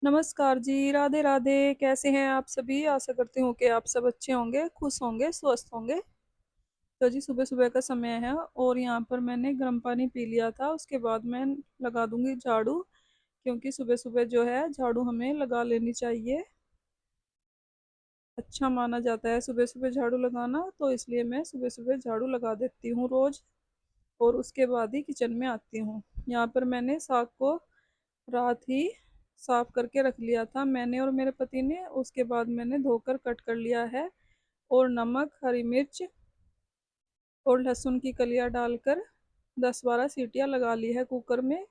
नमस्कार जी, राधे राधे। कैसे हैं आप सभी? आशा करती हूँ कि आप सब अच्छे होंगे, खुश होंगे, स्वस्थ होंगे। तो जी सुबह सुबह का समय है और यहाँ पर मैंने गर्म पानी पी लिया था। उसके बाद मैं लगा दूंगी झाड़ू, क्योंकि सुबह सुबह जो है झाड़ू हमें लगा लेनी चाहिए। अच्छा माना जाता है सुबह सुबह झाड़ू लगाना, तो इसलिए मैं सुबह सुबह झाड़ू लगा देती हूँ रोज। और उसके बाद ही किचन में आती हूँ। यहाँ पर मैंने साग को रात ही साफ करके रख लिया था, मैंने और मेरे पति ने। उसके बाद मैंने धोकर कट कर लिया है और नमक, हरी मिर्च और लहसुन की कलियां डालकर 10-12 सीटियां लगा ली है कुकर में।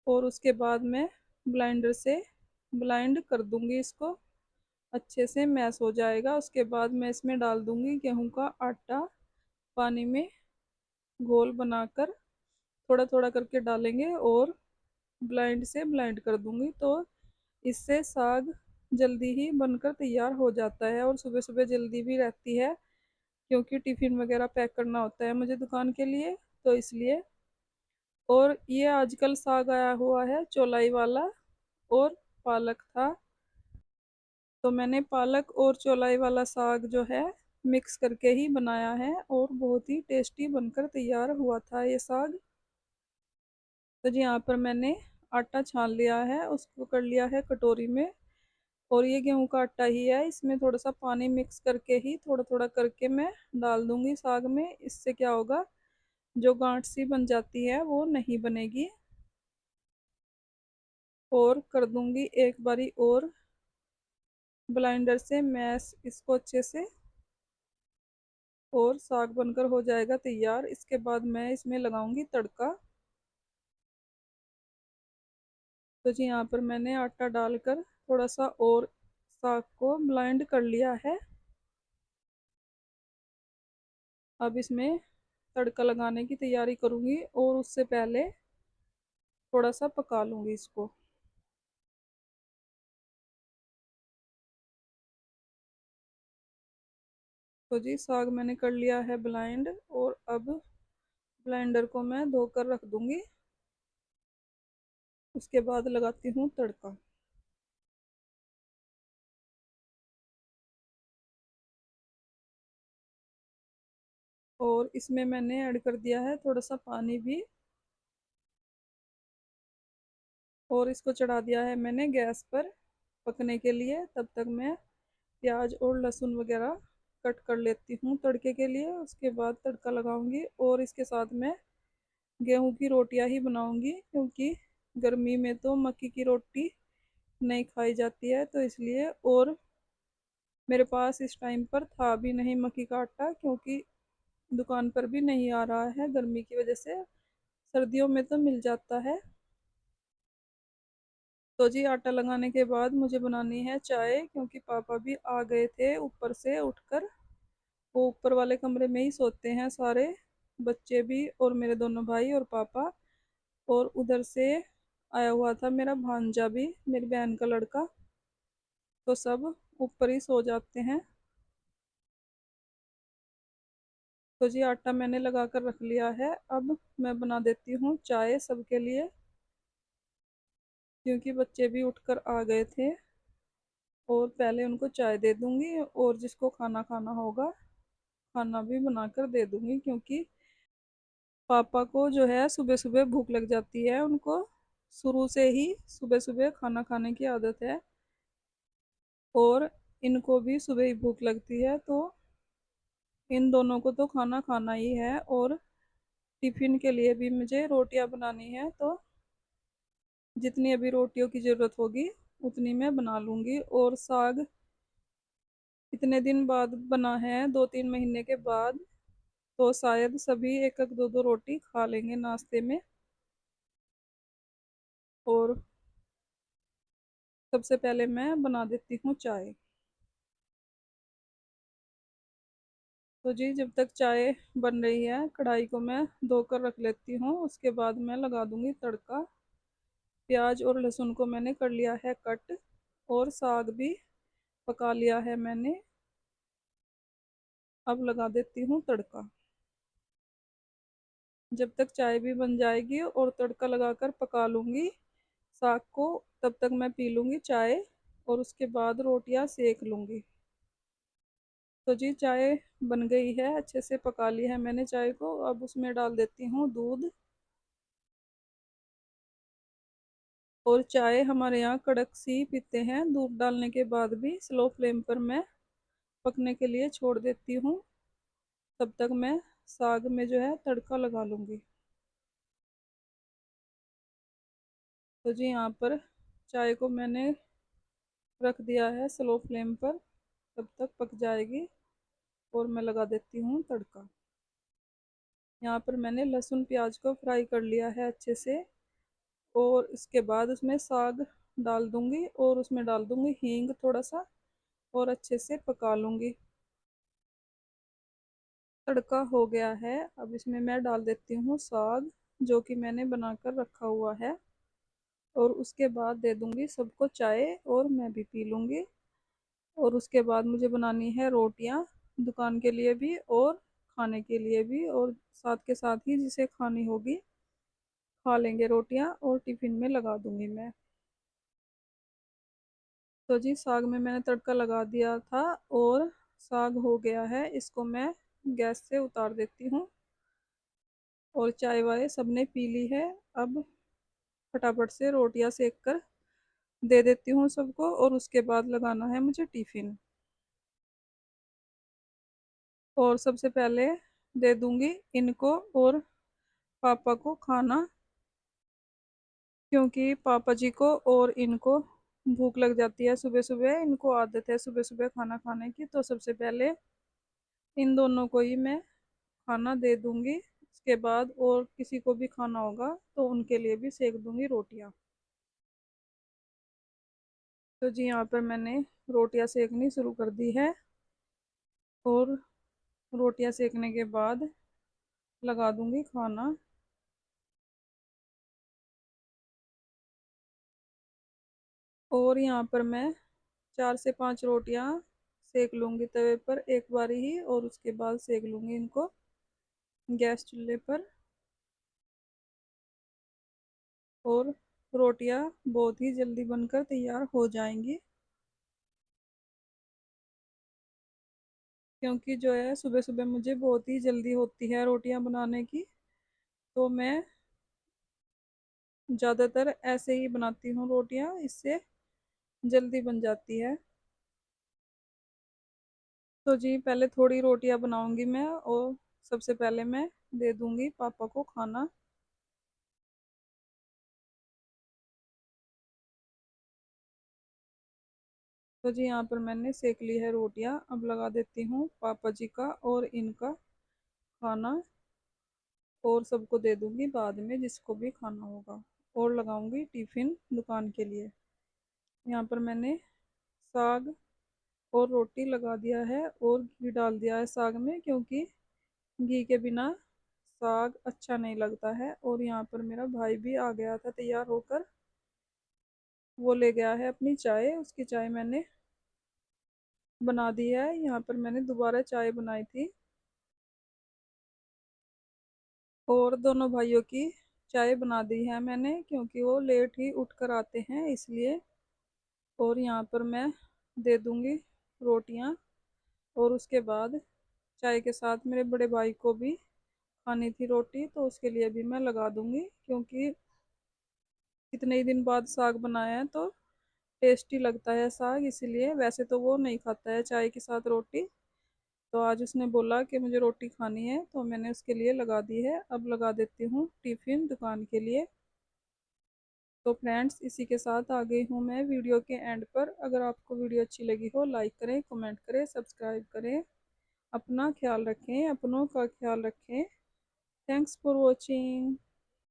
और उसके बाद मैं ब्लेंडर से ब्लाइंड कर दूंगी इसको, अच्छे से मैश हो जाएगा। उसके बाद मैं इसमें डाल दूंगी गेहूं का आटा, पानी में घोल बनाकर थोड़ा थोड़ा करके डालेंगे और ब्लाइंड से ब्लाइंड कर दूंगी। तो इससे साग जल्दी ही बनकर तैयार हो जाता है और सुबह सुबह जल्दी भी रहती है, क्योंकि टिफ़िन वगैरह पैक करना होता है मुझे दुकान के लिए, तो इसलिए। और ये आजकल साग आया हुआ है चौलाई वाला, और पालक था, तो मैंने पालक और चौलाई वाला साग जो है मिक्स करके ही बनाया है और बहुत ही टेस्टी बनकर तैयार हुआ था ये साग। तो जी यहाँ पर मैंने आटा छान लिया है, उसको कर लिया है कटोरी में। और ये गेहूं का आटा ही है, इसमें थोड़ा सा पानी मिक्स करके ही थोड़ा थोड़ा करके मैं डाल दूंगी साग में। इससे क्या होगा, जो गांठ सी बन जाती है वो नहीं बनेगी। और कर दूंगी एक बारी और ब्लेंडर से मैश इसको अच्छे से, और साग बनकर हो जाएगा तैयार। इसके बाद मैं इसमें लगाऊंगी तड़का। तो जी यहाँ पर मैंने आटा डालकर थोड़ा सा और साग को ब्लाइंड कर लिया है। अब इसमें तड़का लगाने की तैयारी करूंगी और उससे पहले थोड़ा सा पका लूंगी इसको। तो जी साग मैंने कर लिया है ब्लाइंड, और अब ब्लेंडर को मैं धोकर रख दूंगी। उसके बाद लगाती हूँ तड़का। और इसमें मैंने ऐड कर दिया है थोड़ा सा पानी भी, और इसको चढ़ा दिया है मैंने गैस पर पकने के लिए। तब तक मैं प्याज और लहसुन वगैरह कट कर लेती हूँ तड़के के लिए। उसके बाद तड़का लगाऊंगी और इसके साथ मैं गेहूं की रोटियां ही बनाऊंगी, क्योंकि गर्मी में तो मक्की की रोटी नहीं खाई जाती है, तो इसलिए। और मेरे पास इस टाइम पर था भी नहीं मक्की का आटा, क्योंकि दुकान पर भी नहीं आ रहा है गर्मी की वजह से। सर्दियों में तो मिल जाता है। तो जी आटा लगाने के बाद मुझे बनानी है चाय, क्योंकि पापा भी आ गए थे ऊपर से उठकर। वो ऊपर वाले कमरे में ही सोते हैं सारे बच्चे भी, और मेरे दोनों भाई और पापा। और उधर से आया हुआ था मेरा भांजा भी, मेरी बहन का लड़का। तो सब ऊपर ही सो जाते हैं। तो जी आटा मैंने लगा कर रख लिया है। अब मैं बना देती हूँ चाय सबके लिए, क्योंकि बच्चे भी उठकर आ गए थे। और पहले उनको चाय दे दूंगी, और जिसको खाना खाना होगा खाना भी बनाकर दे दूंगी, क्योंकि पापा को जो है सुबह सुबह भूख लग जाती है। उनको शुरू से ही सुबह सुबह खाना खाने की आदत है, और इनको भी सुबह ही भूख लगती है। तो इन दोनों को तो खाना खाना ही है। और टिफिन के लिए भी मुझे रोटियां बनानी है, तो जितनी अभी रोटियों की ज़रूरत होगी उतनी मैं बना लूँगी। और साग इतने दिन बाद बना है, 2-3 महीने के बाद, तो शायद सभी एक एक दो दो रोटी खा लेंगे नाश्ते में। और सबसे पहले मैं बना देती हूँ चाय। तो जी जब तक चाय बन रही है, कढ़ाई को मैं धोकर रख लेती हूँ। उसके बाद मैं लगा दूंगी तड़का। प्याज और लहसुन को मैंने कर लिया है कट, और साग भी पका लिया है मैंने। अब लगा देती हूँ तड़का। जब तक चाय भी बन जाएगी और तड़का लगाकर पका लूँगी साग को, तब तक मैं पी लूँगी चाय और उसके बाद रोटियां सेक लूँगी। तो जी चाय बन गई है, अच्छे से पका ली है मैंने चाय को। अब उसमें डाल देती हूँ दूध। और चाय हमारे यहाँ कड़क सी पीते हैं। दूध डालने के बाद भी स्लो फ्लेम पर मैं पकने के लिए छोड़ देती हूँ। तब तक मैं साग में जो है तड़का लगा लूँगी। तो जी यहाँ पर चाय को मैंने रख दिया है स्लो फ्लेम पर, तब तक पक जाएगी। और मैं लगा देती हूँ तड़का। यहाँ पर मैंने लहसुन प्याज को फ्राई कर लिया है अच्छे से। और इसके बाद उसमें साग डाल दूँगी और उसमें डाल दूँगी हींग थोड़ा सा, और अच्छे से पका लूँगी। तड़का हो गया है। अब इसमें मैं डाल देती हूँ साग जो कि मैंने बनाकर रखा हुआ है। और उसके बाद दे दूँगी सबको चाय और मैं भी पी लूँगी। और उसके बाद मुझे बनानी है रोटियां, दुकान के लिए भी और खाने के लिए भी। और साथ के साथ ही जिसे खानी होगी खा लेंगे रोटियां, और टिफिन में लगा दूंगी मैं। तो जी साग में मैंने तड़का लगा दिया था और साग हो गया है। इसको मैं गैस से उतार देती हूँ। और चाय वाय सबने पी ली है। अब फटाफट से रोटियां सेक कर दे देती हूँ सबको, और उसके बाद लगाना है मुझे टिफिन। और सबसे पहले दे दूंगी इनको और पापा को खाना, क्योंकि पापा जी को और इनको भूख लग जाती है सुबह सुबह। इनको आदत है सुबह सुबह खाना खाने की। तो सबसे पहले इन दोनों को ही मैं खाना दे दूंगी। उसके बाद और किसी को भी खाना होगा तो उनके लिए भी सेक दूंगी रोटियां। तो जी यहाँ पर मैंने रोटियां सेकनी शुरू कर दी है। और रोटियां सेकने के बाद लगा दूंगी खाना। और यहाँ पर मैं 4 से 5 रोटियां सेक लूँगी तवे पर एक बारी ही, और उसके बाद सेक लूँगी इनको गैस चूल्हे पर। और रोटियां बहुत ही जल्दी बनकर तैयार हो जाएंगी, क्योंकि जो है सुबह सुबह मुझे बहुत ही जल्दी होती है रोटियां बनाने की। तो मैं ज़्यादातर ऐसे ही बनाती हूँ रोटियां, इससे जल्दी बन जाती है। तो जी पहले थोड़ी रोटियां बनाऊंगी मैं, और सबसे पहले मैं दे दूंगी पापा को खाना। तो जी यहाँ पर मैंने सेक ली है रोटियां। अब लगा देती हूँ पापा जी का और इनका खाना। और सबको दे दूंगी बाद में जिसको भी खाना होगा। और लगाऊंगी टिफिन दुकान के लिए। यहाँ पर मैंने साग और रोटी लगा दिया है और घी डाल दिया है साग में, क्योंकि घी के बिना साग अच्छा नहीं लगता है। और यहाँ पर मेरा भाई भी आ गया था तैयार होकर। वो ले गया है अपनी चाय, उसकी चाय मैंने बना दी है। यहाँ पर मैंने दोबारा चाय बनाई थी। और दोनों भाइयों की चाय बना दी है मैंने, क्योंकि वो लेट ही उठ कर आते हैं इसलिए। और यहाँ पर मैं दे दूँगी रोटियाँ। और उसके बाद चाय के साथ मेरे बड़े भाई को भी खानी थी रोटी, तो उसके लिए भी मैं लगा दूँगी, क्योंकि कितने ही दिन बाद साग बनाया है तो टेस्टी लगता है साग। इसीलिए वैसे तो वो नहीं खाता है चाय के साथ रोटी। तो आज उसने बोला कि मुझे रोटी खानी है, तो मैंने उसके लिए लगा दी है। अब लगा देती हूँ टिफ़िन दुकान के लिए। तो फ्रेंड्स इसी के साथ आ गई हूँ मैं वीडियो के एंड पर। अगर आपको वीडियो अच्छी लगी हो लाइक करें, कमेंट करें, सब्सक्राइब करें। अपना ख्याल रखें, अपनों का ख्याल रखें। Thanks for watching.